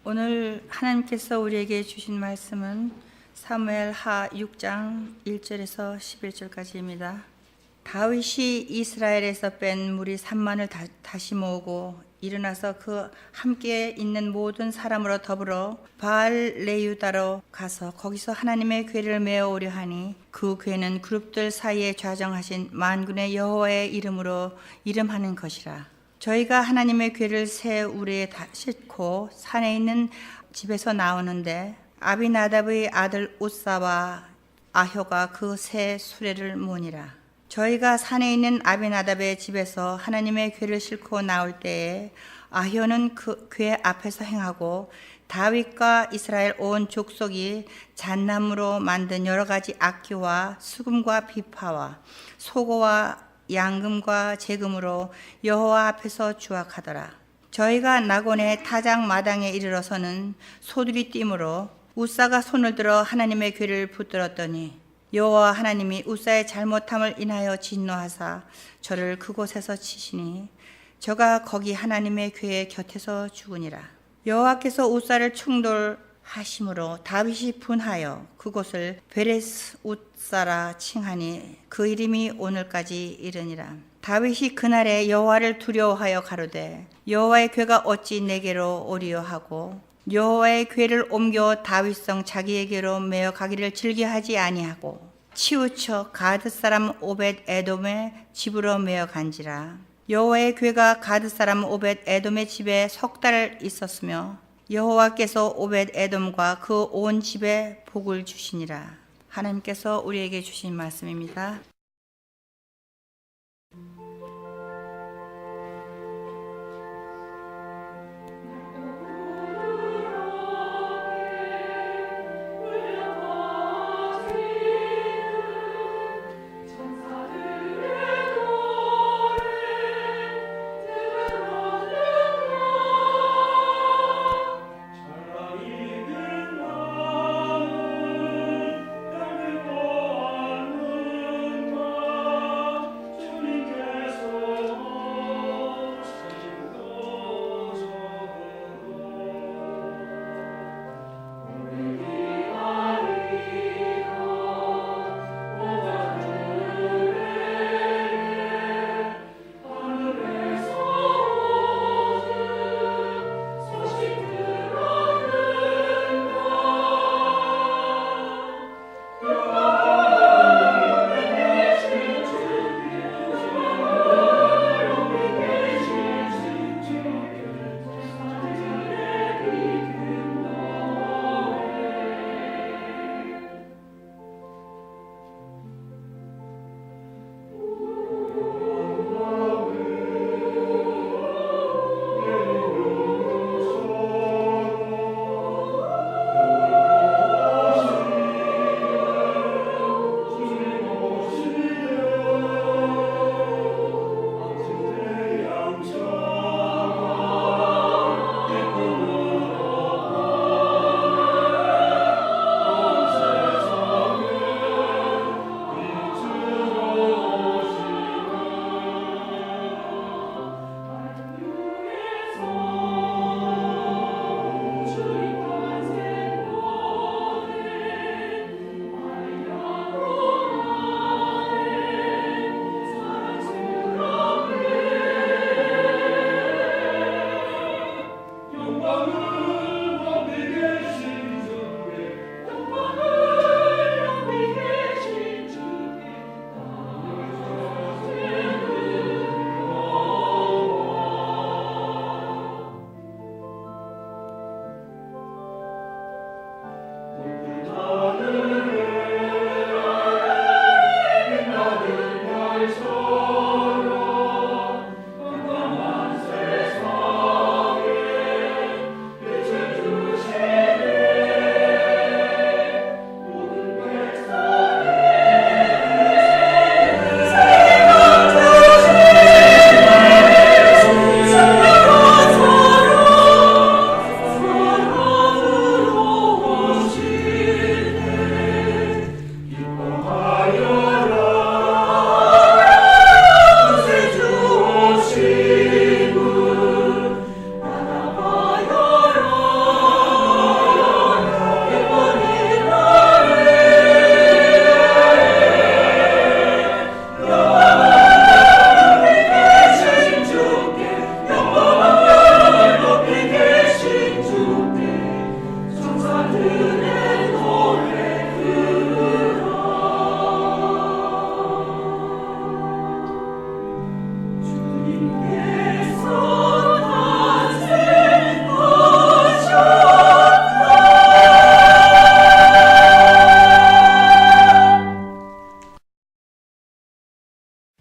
오늘 하나님께서 우리에게 주신 말씀은 사무엘하 6장 1절에서 11절까지입니다. 다윗이 이스라엘에서 뺀 무리 3만을 다시 모으고 일어나서 그 함께 있는 모든 사람으로 더불어 바알 레유다로 가서 거기서 하나님의 궤를 메어오려 하니 그 궤는 그룹들 사이에 좌정하신 만군의 여호와의 이름으로 이름하는 것이라. 저희가 하나님의 궤를 새 우리에 싣고 산에 있는 집에서 나오는데 아비나답의 아들 웃사와 아효가 그 새 수레를 모니라. 저희가 산에 있는 아비나답의 집에서 하나님의 궤를 싣고 나올 때에 아효는 그 궤 앞에서 행하고 다윗과 이스라엘 온 족속이 잣나무로 만든 여러 가지 악기와 수금과 비파와 소고와 양금과 재금으로 여호와 앞에서 주악하더라. 저희가 나곤의 타작 마당에 이르러서는 소들이 뛰므로 웃사가 손을 들어 하나님의 궤를 붙들었더니 여호와 하나님이 웃사의 잘못함을 인하여 진노하사 저를 그곳에서 치시니 저가 거기 하나님의 궤의 곁에서 죽으니라. 여호와께서 웃사를 충돌하심으로 다윗이 분하여 그곳을 베레스 웃사라 칭하니 그 이름이 오늘까지 이르니라. 다윗이 그날에 여호와를 두려워하여 가로되 여호와의 궤가 어찌 내게로 오리요 하고 여호와의 궤를 옮겨 다윗성 자기에게로 메어 가기를 즐겨하지 아니하고 치우쳐 가드 사람 오벳 에돔의 집으로 메어 간지라. 여호와의 궤가 가드 사람 오벳 에돔의 집에 석 달 있었으며 여호와께서 오벳 에돔과 그 온 집에 복을 주시니라. 하나님께서 우리에게 주신 말씀입니다.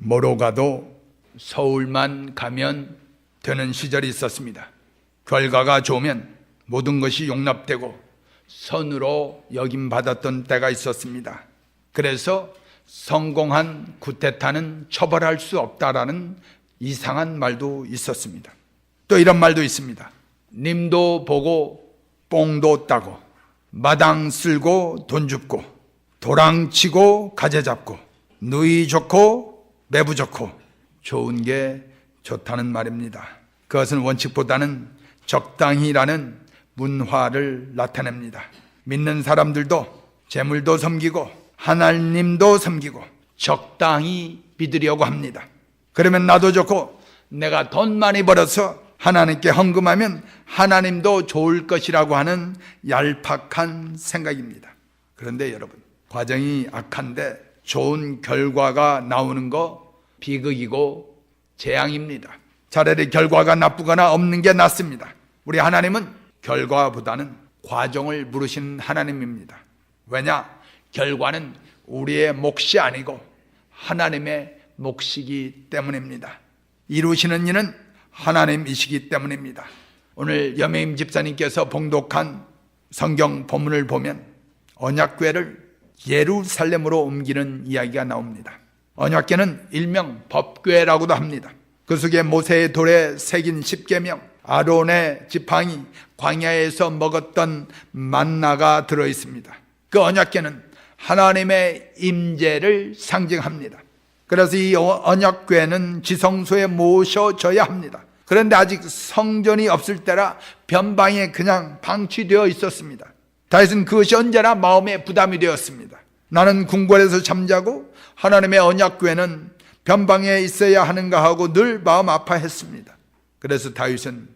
뭐로 가도 서울만 가면 되는 시절이 있었습니다. 결과가 좋으면 모든 것이 용납되고 선으로 여김받았던 때가 있었습니다. 그래서 성공한 쿠데타는 처벌할 수 없다라는 이상한 말도 있었습니다. 또 이런 말도 있습니다. 님도 보고 뽕도 따고 마당 쓸고 돈 줍고 도랑 치고 가재 잡고 누이 좋고 매부 좋고 좋은 게 좋다는 말입니다. 그것은 원칙보다는 적당히라는 문화를 나타냅니다. 믿는 사람들도 재물도 섬기고 하나님도 섬기고 적당히 믿으려고 합니다. 그러면 나도 좋고 내가 돈 많이 벌어서 하나님께 헌금하면 하나님도 좋을 것이라고 하는 얄팍한 생각입니다. 그런데 여러분, 과정이 악한데 좋은 결과가 나오는 거 비극이고 재앙입니다. 차라리 결과가 나쁘거나 없는 게 낫습니다. 우리 하나님은 결과보다는 과정을 물으시는 하나님입니다. 왜냐? 결과는 우리의 몫이 아니고 하나님의 몫이기 때문입니다. 이루시는 이는 하나님이시기 때문입니다. 오늘 염혜임 집사님께서 봉독한 성경 본문을 보면 언약궤를 예루살렘으로 옮기는 이야기가 나옵니다. 언약궤는 일명 법궤라고도 합니다. 그 속에 모세의 돌에 새긴 십계명, 아론의 지팡이, 광야에서 먹었던 만나가 들어있습니다. 그 언약궤는 하나님의 임재를 상징합니다. 그래서 이 언약궤는 지성소에 모셔져야 합니다. 그런데 아직 성전이 없을 때라 변방에 그냥 방치되어 있었습니다. 다윗은 그것이 언제나 마음에 부담이 되었습니다. 나는 궁궐에서 잠자고 하나님의 언약궤는 변방에 있어야 하는가 하고 늘 마음 아파했습니다. 그래서 다윗은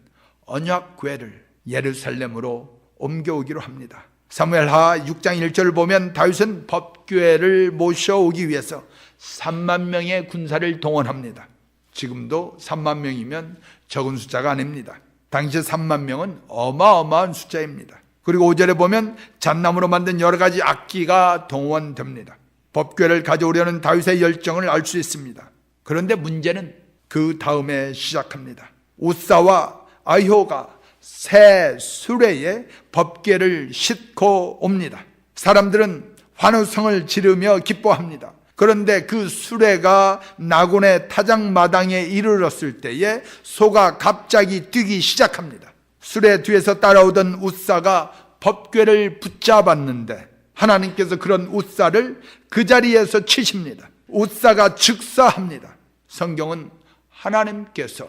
언약궤를 예루살렘으로 옮겨오기로 합니다. 사무엘하 6장 1절을 보면 다윗은 법궤를 모셔오기 위해서 3만 명의 군사를 동원합니다. 지금도 3만 명이면 적은 숫자가 아닙니다. 당시 3만 명은 어마어마한 숫자입니다. 그리고 5절에 보면 잣나무로 만든 여러 가지 악기가 동원됩니다. 법궤를 가져오려는 다윗의 열정을 알 수 있습니다. 그런데 문제는 그 다음에 시작합니다. 우사와 아효가 새 수레에 법궤를 싣고 옵니다. 사람들은 환호성을 지르며 기뻐합니다. 그런데 그 수레가 나곤의 타작마당에 이르렀을 때에 소가 갑자기 뛰기 시작합니다. 수레 뒤에서 따라오던 우사가 법궤를 붙잡았는데 하나님께서 그런 우사를 그 자리에서 치십니다. 우사가 즉사합니다. 성경은 하나님께서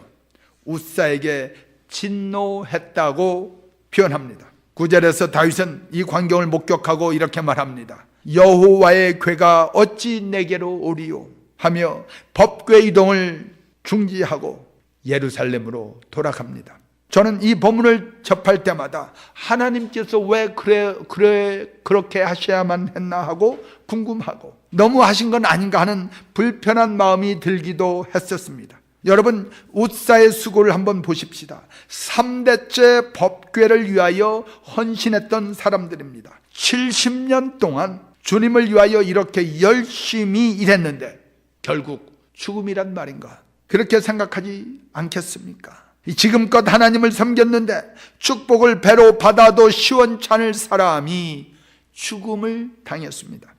우사에게 진노했다고 표현합니다. 9절에서 다윗은 이 광경을 목격하고 이렇게 말합니다. 여호와의 궤가 어찌 내게로 오리요 하며 법궤 이동을 중지하고 예루살렘으로 돌아갑니다. 저는 이 본문을 접할 때마다 하나님께서 왜 그렇게 하셔야만 했나 하고 궁금하고 너무 하신 건 아닌가 하는 불편한 마음이 들기도 했었습니다. 여러분, 우사의 수고를 한번 보십시다. 3대째 법궤를 위하여 헌신했던 사람들입니다. 70년 동안 주님을 위하여 이렇게 열심히 일했는데 결국 죽음이란 말인가? 그렇게 생각하지 않겠습니까? 지금껏 하나님을 섬겼는데 축복을 배로 받아도 시원찮을 사람이 죽음을 당했습니다.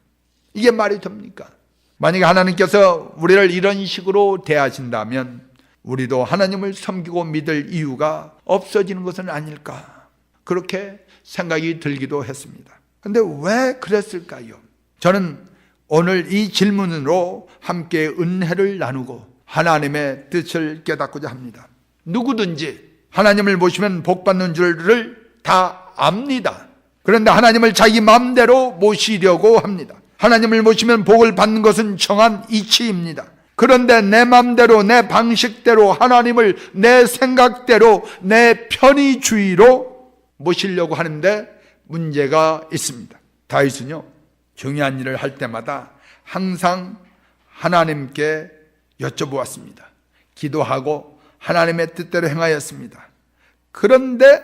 이게 말이 됩니까? 만약에 하나님께서 우리를 이런 식으로 대하신다면 우리도 하나님을 섬기고 믿을 이유가 없어지는 것은 아닐까? 그렇게 생각이 들기도 했습니다. 그런데 왜 그랬을까요? 저는 오늘 이 질문으로 함께 은혜를 나누고 하나님의 뜻을 깨닫고자 합니다. 누구든지 하나님을 모시면 복받는 줄을 다 압니다. 그런데 하나님을 자기 마음대로 모시려고 합니다. 하나님을 모시면 복을 받는 것은 정한 이치입니다. 그런데 내 마음대로 내 방식대로 하나님을 내 생각대로 내 편의주의로 모시려고 하는데 문제가 있습니다. 다윗은요, 중요한 일을 할 때마다 항상 하나님께 여쭤보았습니다. 기도하고 하나님의 뜻대로 행하였습니다. 그런데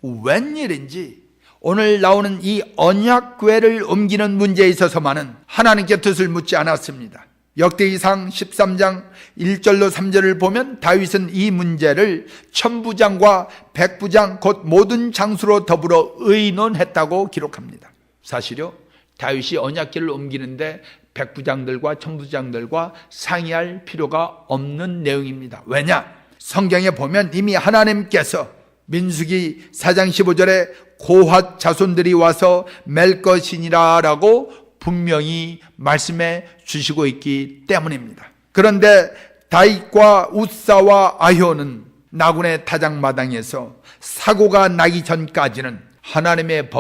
웬일인지 오늘 나오는 이 언약궤를 옮기는 문제에 있어서만은 하나님께 뜻을 묻지 않았습니다. 역대기상 13장 1절로 3절을 보면 다윗은 이 문제를 천부장과 백부장 곧 모든 장수로 더불어 의논했다고 기록합니다. 사실요, 다윗이 언약궤를 옮기는데 백부장들과 천부장들과 상의할 필요가 없는 내용입니다. 왜냐? 성경에 보면 이미 하나님께서 민수기 4장 15절에 고핫 자손들이 와서 맬 것이니라 라고 분명히 말씀해 주시고 있기 때문입니다. 그런데 다윗과 웃사와 아효는 나군의 타작마당에서 사고가 나기 전까지는 하나님의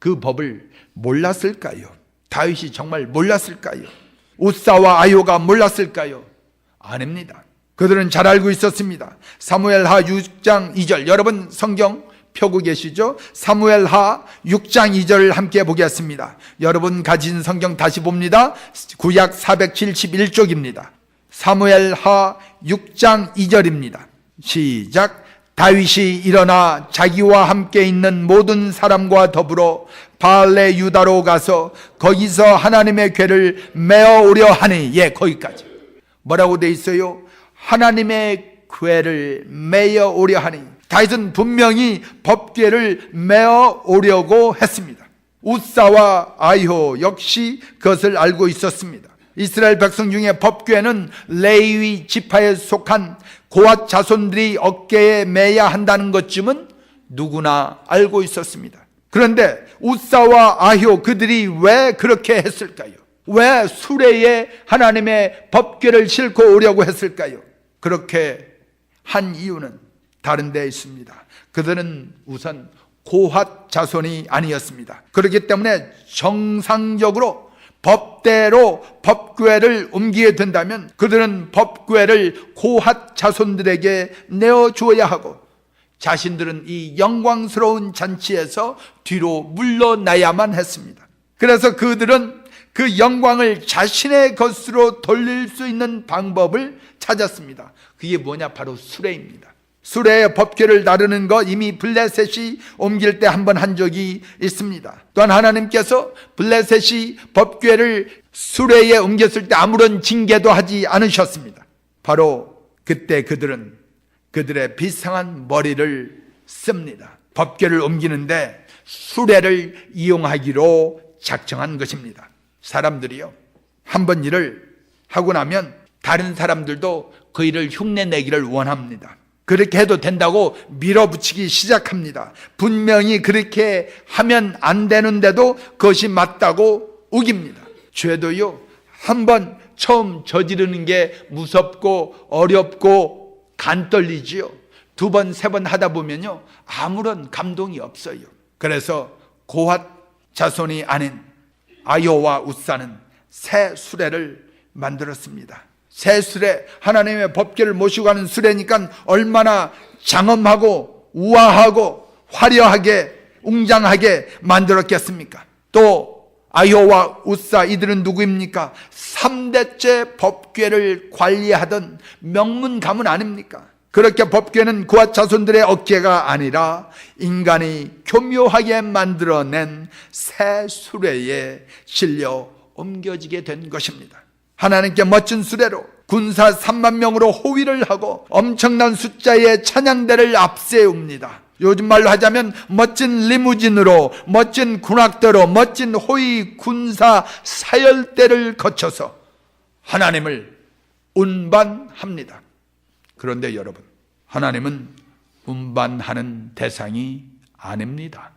그 법을 몰랐을까요? 다윗이 정말 몰랐을까요? 웃사와 아효가 몰랐을까요? 아닙니다. 그들은 잘 알고 있었습니다. 사무엘하 6장 2절, 여러분 성경 펴고 계시죠? 사무엘하 6장 2절을 함께 보겠습니다. 여러분 가진 성경 다시 봅니다. 구약 471쪽입니다. 사무엘하 6장 2절입니다. 시작. 다윗이 일어나 자기와 함께 있는 모든 사람과 더불어 바알레 유다로 가서 거기서 하나님의 궤를 메어 오려 하니, 거기까지. 뭐라고 돼 있어요? 하나님의 궤를 메어 오려 하니. 다윗은 분명히 법궤를 메어 오려고 했습니다. 웃사와 아효 역시 그것을 알고 있었습니다. 이스라엘 백성 중에 법궤는 레위 지파에 속한 고핫 자손들이 어깨에 매야 한다는 것쯤은 누구나 알고 있었습니다. 그런데 웃사와 아효 그들이 왜 그렇게 했을까요? 왜 수레에 하나님의 법궤를 싣고 오려고 했을까요? 그렇게 한 이유는 다른 데 있습니다. 그들은 우선 고핫 자손이 아니었습니다. 그렇기 때문에 정상적으로 법대로 법궤를 옮기게 된다면 그들은 법궤를 고핫 자손들에게 내어주어야 하고 자신들은 이 영광스러운 잔치에서 뒤로 물러나야만 했습니다. 그래서 그들은 그 영광을 자신의 것으로 돌릴 수 있는 방법을 찾았습니다. 그게 뭐냐? 바로 수레입니다. 수레의 법궤를 나르는 것 이미 블레셋이 옮길 때 한 번 한 적이 있습니다. 또한 하나님께서 블레셋이 법궤를 수레에 옮겼을 때 아무런 징계도 하지 않으셨습니다. 바로 그때 그들은 그들의 비상한 머리를 씁니다. 법궤를 옮기는데 수레를 이용하기로 작정한 것입니다. 사람들이요, 한번 일을 하고 나면 다른 사람들도 그 일을 흉내내기를 원합니다. 그렇게 해도 된다고 밀어붙이기 시작합니다. 분명히 그렇게 하면 안 되는데도 그것이 맞다고 우깁니다. 죄도요, 한번 처음 저지르는 게 무섭고 어렵고 간 떨리지요. 두 번, 세 번 하다 보면요, 아무런 감동이 없어요. 그래서 고핫 자손이 아닌 아효와 웃사는 새 수레를 만들었습니다. 새 수레, 하나님의 법궤를 모시고 가는 수레니까 얼마나 장엄하고 우아하고 화려하게 웅장하게 만들었겠습니까? 또 아효와 웃사 이들은 누구입니까? 3대째 법궤를 관리하던 명문 가문 아닙니까? 그렇게 법궤는 고핫 자손들의 어깨가 아니라 인간이 교묘하게 만들어낸 새 수레에 실려 옮겨지게 된 것입니다. 하나님께 멋진 수레로 군사 3만 명으로 호위를 하고 엄청난 숫자의 찬양대를 앞세웁니다. 요즘 말로 하자면 멋진 리무진으로, 멋진 군악대로, 멋진 호위 군사 사열대를 거쳐서 하나님을 운반합니다. 그런데 여러분, 하나님은 운반하는 대상이 아닙니다.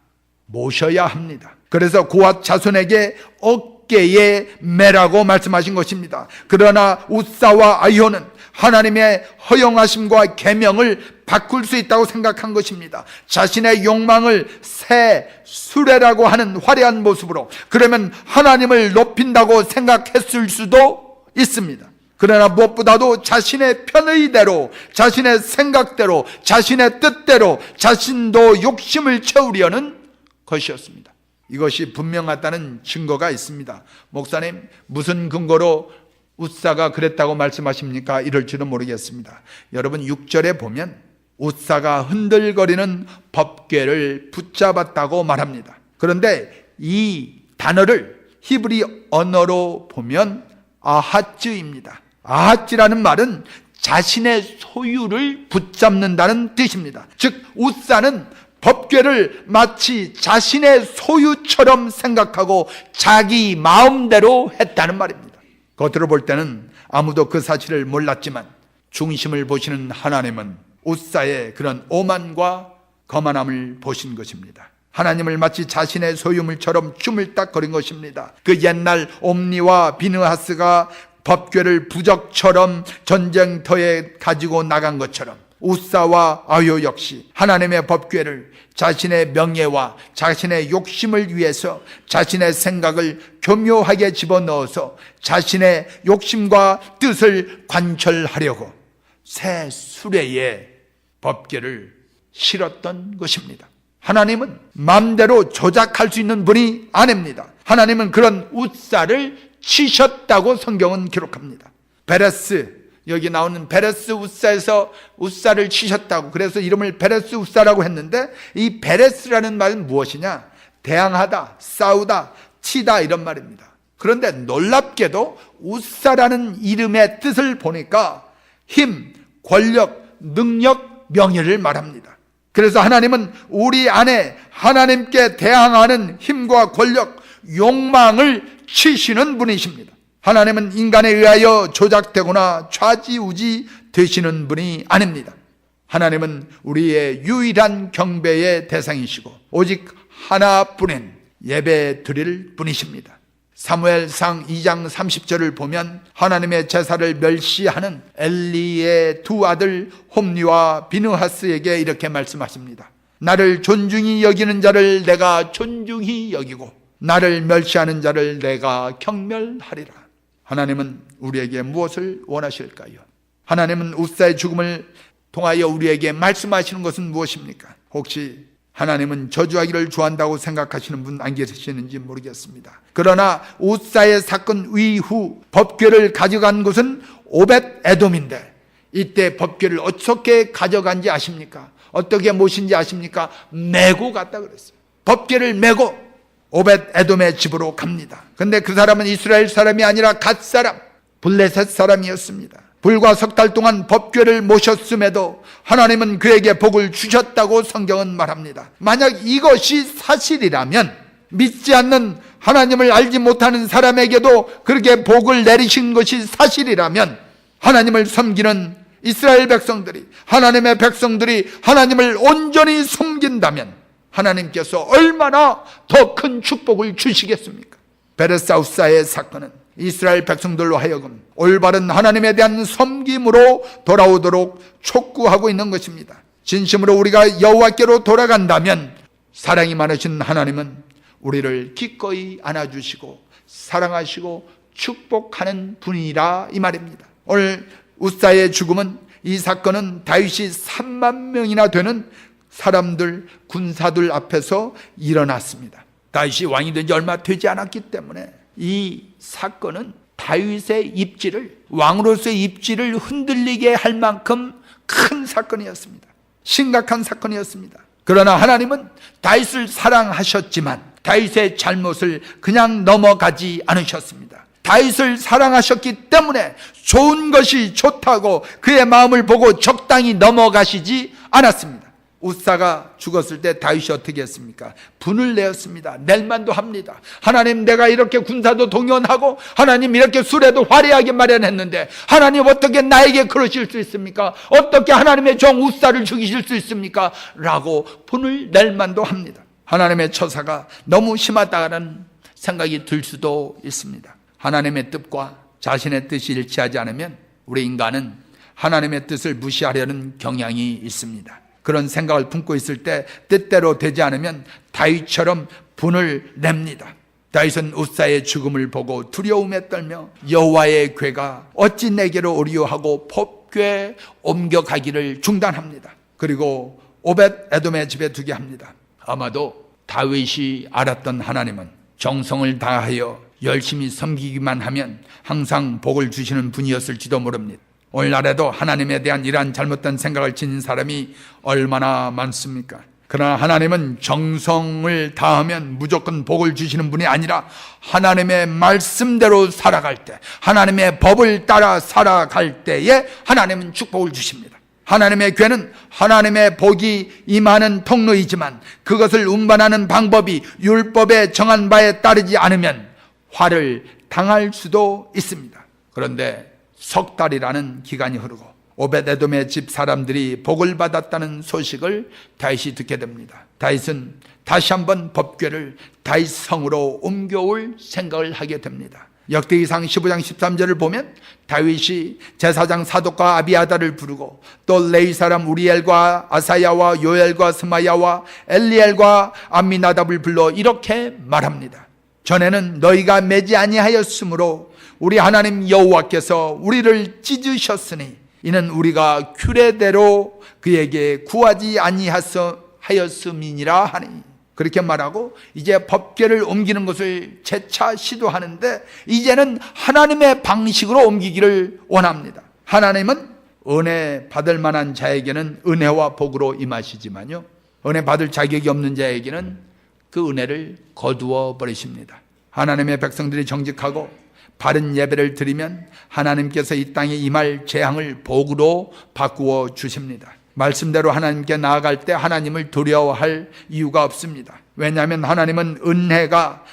모셔야 합니다. 그래서 고핫 자손에게 어깨에 매라고 말씀하신 것입니다. 그러나 웃사와 아효는 하나님의 허용하심과 계명을 바꿀 수 있다고 생각한 것입니다. 자신의 욕망을 새 수레라고 하는 화려한 모습으로, 그러면 하나님을 높인다고 생각했을 수도 있습니다. 그러나 무엇보다도 자신의 편의대로, 자신의 생각대로, 자신의 뜻대로 자신도 욕심을 채우려는 것이었습니다. 이것이 분명하다는 증거가 있습니다. 목사님, 무슨 근거로 웃사가 그랬다고 말씀하십니까? 이럴지도 모르겠습니다. 여러분 6절에 보면 웃사가 흔들거리는 법궤를 붙잡았다고 말합니다. 그런데 이 단어를 히브리 언어로 보면 아하츠입니다. 아하츠라는 말은 자신의 소유를 붙잡는다는 뜻입니다. 즉 우사는 법궤를 마치 자신의 소유처럼 생각하고 자기 마음대로 했다는 말입니다. 겉으로 볼 때는 아무도 그 사실을 몰랐지만 중심을 보시는 하나님은 우사의 그런 오만과 거만함을 보신 것입니다. 하나님을 마치 자신의 소유물처럼 주물딱거린 것입니다. 그 옛날 옴니와 비느하스가 법궤를 부적처럼 전쟁터에 가지고 나간 것처럼 우사와 아요 역시 하나님의 법궤를 자신의 명예와 자신의 욕심을 위해서 자신의 생각을 교묘하게 집어넣어서 자신의 욕심과 뜻을 관철하려고 새 수레에 법궤를 실었던 것입니다. 하나님은 마음대로 조작할 수 있는 분이 아닙니다. 하나님은 그런 우사를 치셨다고 성경은 기록합니다. 베레스, 여기 나오는 베레스 우사에서 우사를 치셨다고, 그래서 이름을 베레스 우사라고 했는데, 이 베레스라는 말은 무엇이냐? 대항하다, 싸우다, 치다, 이런 말입니다. 그런데 놀랍게도 우사라는 이름의 뜻을 보니까 힘, 권력, 능력, 명예를 말합니다. 그래서 하나님은 우리 안에 하나님께 대항하는 힘과 권력, 욕망을 치시는 분이십니다. 하나님은 인간에 의하여 조작되거나 좌지우지 되시는 분이 아닙니다. 하나님은 우리의 유일한 경배의 대상이시고 오직 하나뿐인 예배 드릴 분이십니다. 사무엘상 2장 30절을 보면 하나님의 제사를 멸시하는 엘리의 두 아들 홈리와 비느하스에게 이렇게 말씀하십니다. 나를 존중히 여기는 자를 내가 존중히 여기고 나를 멸시하는 자를 내가 경멸하리라. 하나님은 우리에게 무엇을 원하실까요? 하나님은 우사의 죽음을 통하여 우리에게 말씀하시는 것은 무엇입니까? 혹시 하나님은 저주하기를 좋아한다고 생각하시는 분 안 계시는지 모르겠습니다. 그러나 우사의 사건 이후 법궤를 가져간 것은 오벳 에돔인데, 이때 법궤를 어떻게 가져간지 아십니까? 어떻게 모신지 아십니까? 메고 갔다 그랬어요. 법궤를 메고 오벳 에돔의 집으로 갑니다. 근데 그 사람은 이스라엘 사람이 아니라 갓 사람, 블레셋 사람이었습니다. 불과 석 달 동안 법궤를 모셨음에도 하나님은 그에게 복을 주셨다고 성경은 말합니다. 만약 이것이 사실이라면, 믿지 않는 하나님을 알지 못하는 사람에게도 그렇게 복을 내리신 것이 사실이라면, 하나님을 섬기는 이스라엘 백성들이, 하나님의 백성들이 하나님을 온전히 섬긴다면 하나님께서 얼마나 더 큰 축복을 주시겠습니까? 베레스 우사의 사건은 이스라엘 백성들로 하여금 올바른 하나님에 대한 섬김으로 돌아오도록 촉구하고 있는 것입니다. 진심으로 우리가 여호와께로 돌아간다면 사랑이 많으신 하나님은 우리를 기꺼이 안아주시고 사랑하시고 축복하는 분이라 이 말입니다. 오늘 우사의 죽음은, 이 사건은 다윗이 3만 명이나 되는 사람들, 군사들 앞에서 일어났습니다. 다윗이 왕이 된 지 얼마 되지 않았기 때문에 이 사건은 다윗의 입지를, 왕으로서의 입지를 흔들리게 할 만큼 큰 사건이었습니다. 심각한 사건이었습니다. 그러나 하나님은 다윗을 사랑하셨지만 다윗의 잘못을 그냥 넘어가지 않으셨습니다. 다윗을 사랑하셨기 때문에 좋은 것이 좋다고 그의 마음을 보고 적당히 넘어가시지 않았습니다. 우사가 죽었을 때 다윗이 어떻게 했습니까? 분을 내었습니다. 낼만도 합니다. 하나님, 내가 이렇게 군사도 동원하고 하나님 이렇게 수레도 화려하게 마련했는데 하나님 어떻게 나에게 그러실 수 있습니까? 어떻게 하나님의 종 우사를 죽이실 수 있습니까? 라고 분을 낼만도 합니다. 하나님의 처사가 너무 심하다는 생각이 들 수도 있습니다. 하나님의 뜻과 자신의 뜻이 일치하지 않으면 우리 인간은 하나님의 뜻을 무시하려는 경향이 있습니다. 그런 생각을 품고 있을 때 뜻대로 되지 않으면 다윗처럼 분을 냅니다. 다윗은 우사의 죽음을 보고 두려움에 떨며 여호와의 궤가 어찌 내게로 오리요 하고 법궤 옮겨가기를 중단합니다. 그리고 오벳 에돔의 집에 두게 합니다. 아마도 다윗이 알았던 하나님은 정성을 다하여 열심히 섬기기만 하면 항상 복을 주시는 분이었을지도 모릅니다. 오늘날에도 하나님에 대한 이러한 잘못된 생각을 지닌 사람이 얼마나 많습니까? 그러나 하나님은 정성을 다하면 무조건 복을 주시는 분이 아니라 하나님의 말씀대로 살아갈 때, 하나님의 법을 따라 살아갈 때에 하나님은 축복을 주십니다. 하나님의 궤는 하나님의 복이 임하는 통로이지만 그것을 운반하는 방법이 율법에 정한 바에 따르지 않으면 화를 당할 수도 있습니다. 그런데 석 달이라는 기간이 흐르고 오벳에돔의 집 사람들이 복을 받았다는 소식을 다윗이 듣게 됩니다. 다윗은 다시 한번 법궤를 다윗 성으로 옮겨올 생각을 하게 됩니다. 역대기상 15장 13절을 보면 다윗이 제사장 사독과 아비아다를 부르고 또 레위 사람 우리엘과 아사야와 요엘과 스마야와 엘리엘과 암미나답을 불러 이렇게 말합니다. 전에는 너희가 매지 아니하였으므로 우리 하나님 여호와께서 우리를 찢으셨으니 이는 우리가 규례대로 그에게 구하지 아니하였음이니라 하니, 그렇게 말하고 이제 법궤를 옮기는 것을 재차 시도하는데 이제는 하나님의 방식으로 옮기기를 원합니다. 하나님은 은혜 받을 만한 자에게는 은혜와 복으로 임하시지만요, 은혜 받을 자격이 없는 자에게는 그 은혜를 거두어 버리십니다. 하나님의 백성들이 정직하고 바른 예배를 드리면 하나님께서 이 땅에 임할 재앙을 복으로 바꾸어 주십니다. 말씀대로 하나님께 나아갈 때 하나님을 두려워할 이유가 없습니다. 왜냐하면 하나님은 은혜가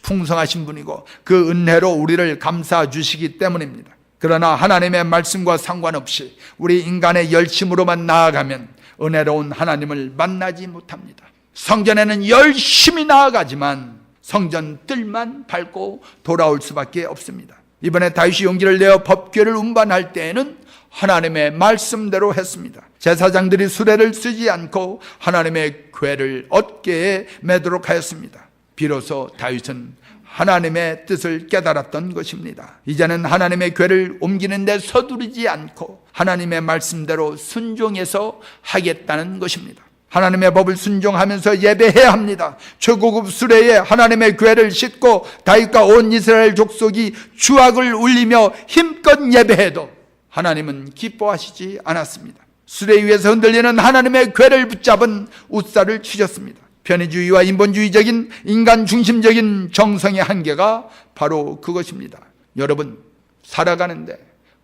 풍성하신 분이고 그 은혜로 우리를 감싸 주시기 때문입니다. 그러나 하나님의 말씀과 상관없이 우리 인간의 열심으로만 나아가면 은혜로운 하나님을 만나지 못합니다. 성전에는 열심히 나아가지만 성전 뜰만 밟고 돌아올 수밖에 없습니다. 이번에 다윗이 용기를 내어 법궤를 운반할 때에는 하나님의 말씀대로 했습니다. 제사장들이 수레를 쓰지 않고 하나님의 궤를 어깨에 매도록 하였습니다. 비로소 다윗은 하나님의 뜻을 깨달았던 것입니다. 이제는 하나님의 궤를 옮기는 데 서두르지 않고 하나님의 말씀대로 순종해서 하겠다는 것입니다. 하나님의 법을 순종하면서 예배해야 합니다. 최고급 수레에 하나님의 궤를 싣고 다윗과 온 이스라엘 족속이 주악을 울리며 힘껏 예배해도 하나님은 기뻐하시지 않았습니다. 수레 위에서 흔들리는 하나님의 궤를 붙잡은 웃사를 치셨습니다. 편의주의와 인본주의적인 인간 중심적인 정성의 한계가 바로 그것입니다. 여러분, 살아가는데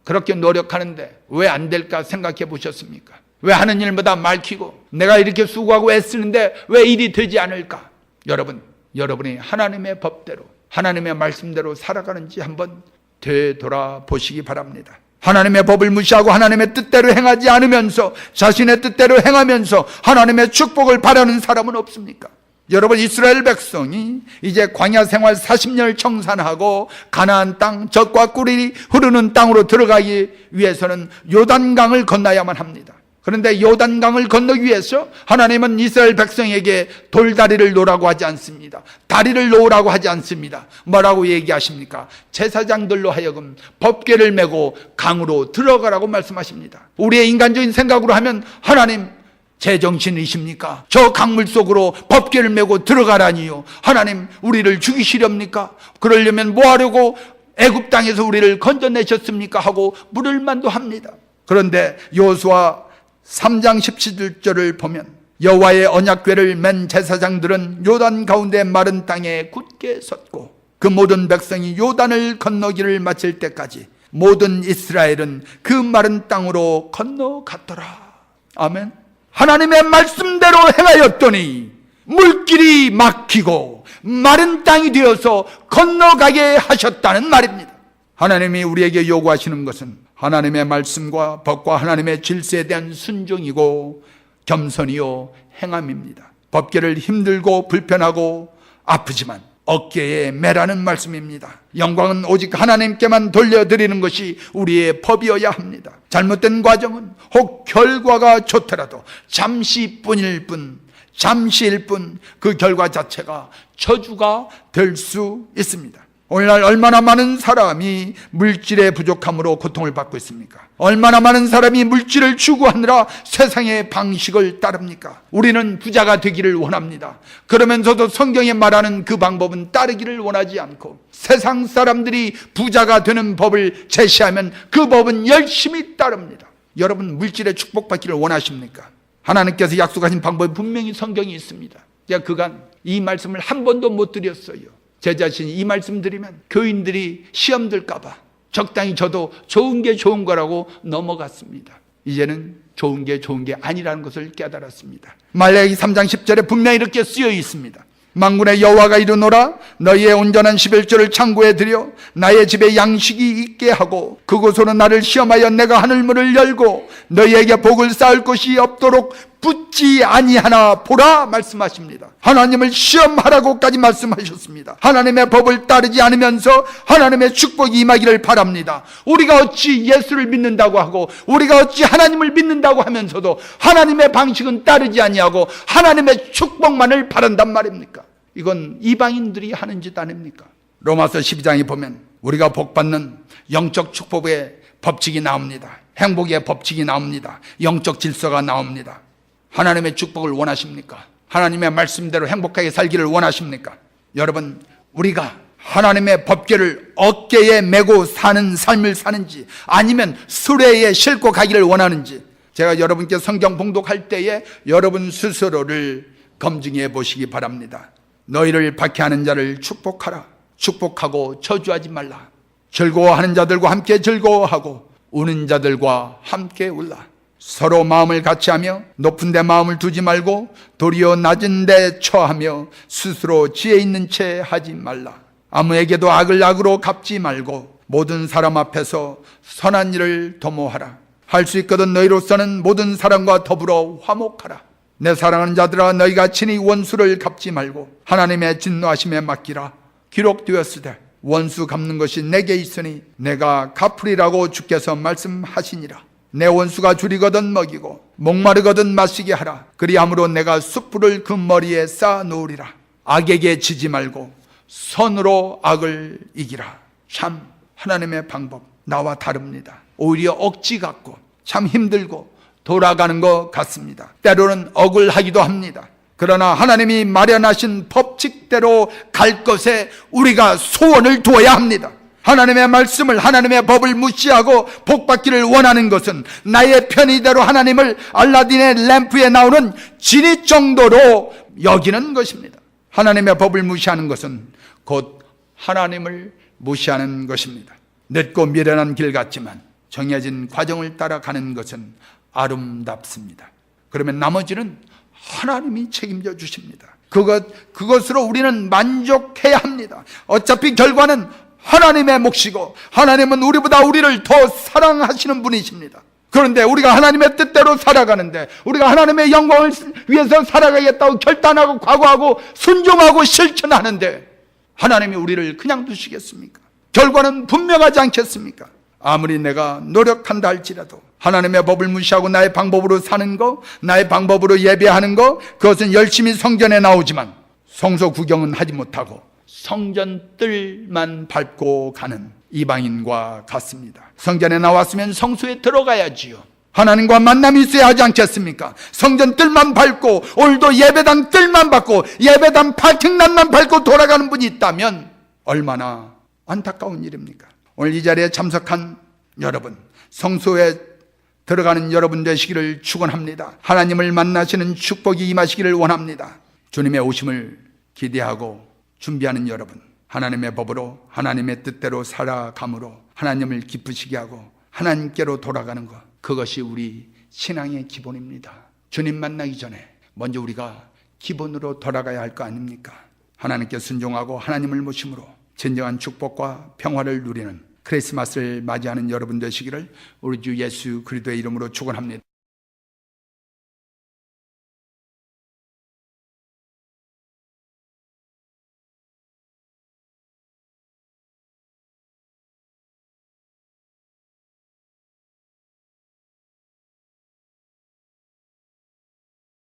그렇게 노력하는데 왜 안 될까 생각해 보셨습니까? 왜 하는 일보다 말키고 내가 이렇게 수고하고 애쓰는데 왜 일이 되지 않을까? 여러분이 하나님의 법대로 하나님의 말씀대로 살아가는지 한번 되돌아보시기 바랍니다. 하나님의 법을 무시하고 하나님의 뜻대로 행하지 않으면서 자신의 뜻대로 행하면서 하나님의 축복을 바라는 사람은 없습니까? 여러분, 이스라엘 백성이 이제 광야 생활 40년을 청산하고 가나안 땅, 젖과 꿀이 흐르는 땅으로 들어가기 위해서는 요단강을 건너야만 합니다. 그런데 요단강을 건너기 위해서 하나님은 이스라엘 백성에게 돌다리를 놓으라고 하지 않습니다. 다리를 놓으라고 하지 않습니다. 뭐라고 얘기하십니까? 제사장들로 하여금 법궤를 메고 강으로 들어가라고 말씀하십니다. 우리의 인간적인 생각으로 하면 하나님 제정신이십니까? 저 강물 속으로 법궤를 메고 들어가라니요. 하나님 우리를 죽이시렵니까? 그러려면 뭐 하려고 애굽 땅에서 우리를 건져내셨습니까? 하고 물을 만도 합니다. 그런데 여호수아 3장 17절을 보면 여호와의 언약궤를 맨 제사장들은 요단 가운데 마른 땅에 굳게 섰고 그 모든 백성이 요단을 건너기를 마칠 때까지 모든 이스라엘은 그 마른 땅으로 건너갔더라. 아멘. 하나님의 말씀대로 행하였더니 물길이 막히고 마른 땅이 되어서 건너가게 하셨다는 말입니다. 하나님이 우리에게 요구하시는 것은 하나님의 말씀과 법과 하나님의 질서에 대한 순종이고 겸손이요 행함입니다. 법궤를 힘들고 불편하고 아프지만 어깨에 매라는 말씀입니다. 영광은 오직 하나님께만 돌려드리는 것이 우리의 법이어야 합니다. 잘못된 과정은 혹 결과가 좋더라도 잠시일 뿐 그 결과 자체가 저주가 될 수 있습니다. 오늘날 얼마나 많은 사람이 물질의 부족함으로 고통을 받고 있습니까? 얼마나 많은 사람이 물질을 추구하느라 세상의 방식을 따릅니까? 우리는 부자가 되기를 원합니다. 그러면서도 성경에 말하는 그 방법은 따르기를 원하지 않고 세상 사람들이 부자가 되는 법을 제시하면 그 법은 열심히 따릅니다. 여러분, 물질의 축복받기를 원하십니까? 하나님께서 약속하신 방법이 분명히 성경에 있습니다. 제가 그간 이 말씀을 한 번도 못 드렸어요. 제 자신이 이 말씀 드리면 교인들이 시험 들까 봐 적당히 저도 좋은 게 좋은 거라고 넘어갔습니다. 이제는 좋은 게 아니라는 것을 깨달았습니다. 말라기 3장 10절에 분명히 이렇게 쓰여 있습니다. 만군의 여호와가 이르노라 너희의 온전한 11조를 창고에 들여 나의 집에 양식이 있게 하고 그곳으로 나를 시험하여 내가 하늘문을 열고 너희에게 복을 쌓을 것이 없도록 붙지 아니하나 보라 말씀하십니다. 하나님을 시험하라고까지 말씀하셨습니다. 하나님의 법을 따르지 않으면서 하나님의 축복이 임하기를 바랍니다. 우리가 어찌 예수를 믿는다고 하고 우리가 어찌 하나님을 믿는다고 하면서도 하나님의 방식은 따르지 아니하고 하나님의 축복만을 바란단 말입니까? 이건 이방인들이 하는 짓 아닙니까? 로마서 12장에 보면 우리가 복받는 영적 축복의 법칙이 나옵니다. 행복의 법칙이 나옵니다. 영적 질서가 나옵니다. 하나님의 축복을 원하십니까? 하나님의 말씀대로 행복하게 살기를 원하십니까? 여러분, 우리가 하나님의 법궤를 어깨에 메고 사는 삶을 사는지 아니면 수레에 싣고 가기를 원하는지 제가 여러분께 성경 봉독할 때에 여러분 스스로를 검증해 보시기 바랍니다. 너희를 박해하는 자를 축복하라. 축복하고 저주하지 말라. 즐거워하는 자들과 함께 즐거워하고 우는 자들과 함께 울라. 서로 마음을 같이하며 높은 데 마음을 두지 말고 도리어 낮은 데 처하며 스스로 지혜 있는 채 하지 말라. 아무에게도 악을 악으로 갚지 말고 모든 사람 앞에서 선한 일을 도모하라. 할 수 있거든 너희로서는 모든 사람과 더불어 화목하라. 내 사랑하는 자들아 너희가 친히 원수를 갚지 말고 하나님의 진노하심에 맡기라. 기록되었으되 원수 갚는 것이 내게 있으니 내가 갚으리라고 주께서 말씀하시니라. 내 원수가 줄이거든 먹이고 목마르거든 마시게 하라. 그리함으로 내가 숯불을 그 머리에 쌓아 놓으리라. 악에게 지지 말고 선으로 악을 이기라. 참 하나님의 방법 나와 다릅니다. 오히려 억지 같고 참 힘들고 돌아가는 것 같습니다. 때로는 억울하기도 합니다. 그러나 하나님이 마련하신 법칙대로 갈 것에 우리가 소원을 두어야 합니다. 하나님의 말씀을 하나님의 법을 무시하고 복받기를 원하는 것은 나의 편의대로 하나님을 알라딘의 램프에 나오는 진이 정도로 여기는 것입니다. 하나님의 법을 무시하는 것은 곧 하나님을 무시하는 것입니다. 늦고 미련한 길 같지만 정해진 과정을 따라가는 것은 아름답습니다. 그러면 나머지는 하나님이 책임져 주십니다. 그것으로 우리는 만족해야 합니다. 어차피 결과는 하나님의 몫이고 하나님은 우리보다 우리를 더 사랑하시는 분이십니다. 그런데 우리가 하나님의 뜻대로 살아가는데 우리가 하나님의 영광을 위해서 살아가겠다고 결단하고 각오하고 순종하고 실천하는데 하나님이 우리를 그냥 두시겠습니까? 결과는 분명하지 않겠습니까? 아무리 내가 노력한다 할지라도 하나님의 법을 무시하고 나의 방법으로 사는 거, 나의 방법으로 예배하는 거, 그것은 열심히 성전에 나오지만 성소 구경은 하지 못하고 성전 뜰만 밟고 가는 이방인과 같습니다. 성전에 나왔으면 성소에 들어가야지요. 하나님과 만남이 있어야 하지 않겠습니까? 성전 뜰만 밟고 오늘도 예배당 뜰만 밟고 예배당 파킹란만 밟고 돌아가는 분이 있다면 얼마나 안타까운 일입니까? 오늘 이 자리에 참석한 여러분, 성소에 들어가는 여러분 되시기를 축원합니다. 하나님을 만나시는 축복이 임하시기를 원합니다. 주님의 오심을 기대하고 준비하는 여러분, 하나님의 법으로 하나님의 뜻대로 살아감으로 하나님을 기쁘시게 하고 하나님께로 돌아가는 것, 그것이 우리 신앙의 기본입니다. 주님 만나기 전에 먼저 우리가 기본으로 돌아가야 할 거 아닙니까? 하나님께 순종하고 하나님을 모심으로 진정한 축복과 평화를 누리는 크리스마스를 맞이하는 여러분 되시기를 우리 주 예수 그리스도의 이름으로 축원합니다.